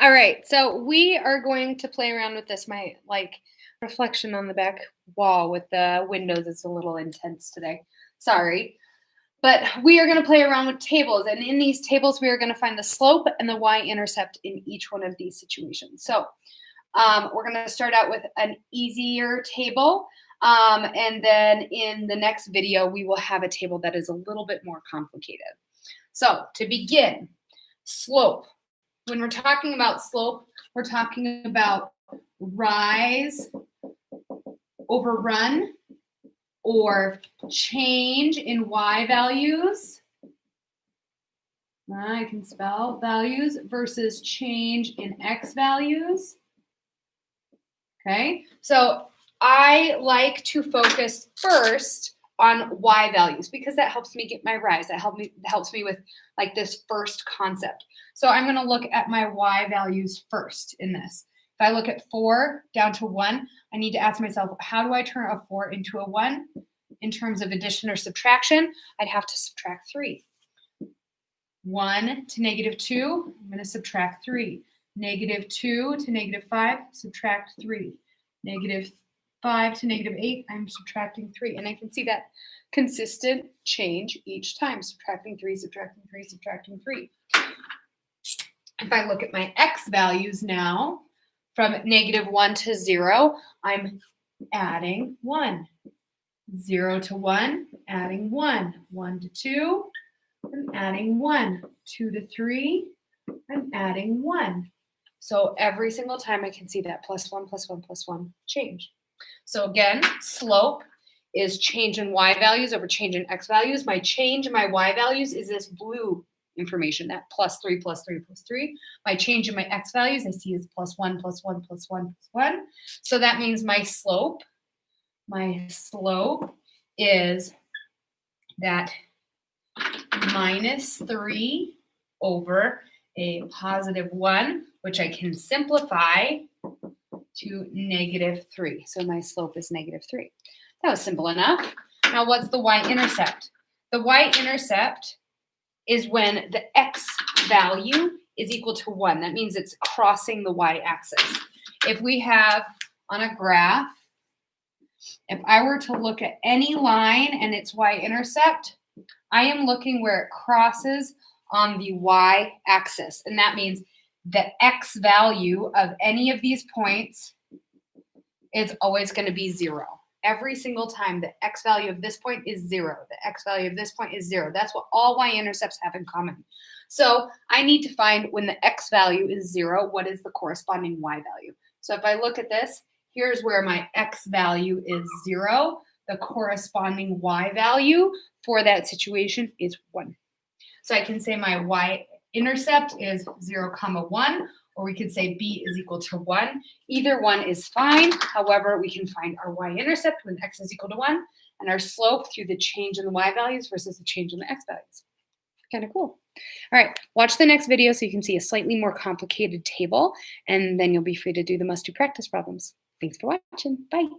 All right, so we are going to play around with this. My reflection on the back wall with the windows is a little intense today. Sorry. But we are going to play around with tables. And in these tables, we are going to find the slope and the y-intercept in each one of these situations. So we're going to start out with an easier table. And then in the next video, we will have a table that is a little bit more complicated. So to begin, slope. When we're talking about slope, we're talking about rise over run, or change in y values. I can spell values versus change in x values. Okay, so I like to focus first on y values because that helps me get my rise. That helps me with like this first concept. So I'm going to look at my y values first in this. If I look at 4 down to 1, I need to ask myself, how do I turn a 4 into a 1? In terms of addition or subtraction, I'd have to subtract 3. 1 to -2, I'm going to subtract 3. -2 to -5, subtract 3. -5 to -8, I'm subtracting 3. And I can see that consistent change each time, subtracting 3, subtracting 3, subtracting 3. If I look at my x values now, from -1 to 0, I'm adding 1. 0 to 1, adding 1. 1 to 2, I'm adding 1. 2 to 3, I'm adding 1. So every single time I can see that +1, +1, +1 change. So again, slope is change in y values over change in x values. My change in my y values is this blue information, that +3, +3, +3. My change in my x values I see is +1, +1, +1, +1. So that means my slope is that -3 over a +1, which I can simplify to -3. So my slope is -3. That was simple enough. Now what's the y-intercept? The y-intercept is when the x value is equal to 1. That means it's crossing the y-axis. If we have on a graph, if I were to look at any line and its y-intercept, I am looking where it crosses on the y-axis. And that means the x value of any of these points is always going to be 0. Every single time the x value of this point is 0. The x value of this point is 0. That's what all y-intercepts have in common. So I need to find when the x value is 0, what is the corresponding y value. So if I look at this, here's where my x value is 0. The corresponding y value for that situation is 1. So I can say my y-intercept is 0, 1, or we could say b is equal to 1. Either one is fine. However, we can find our y-intercept when x is equal to 1 and our slope through the change in the y values versus the change in the x values. Kind of cool. All right, watch the next video so you can see a slightly more complicated table, and then you'll be free to do the must-do practice problems. Thanks for watching. Bye.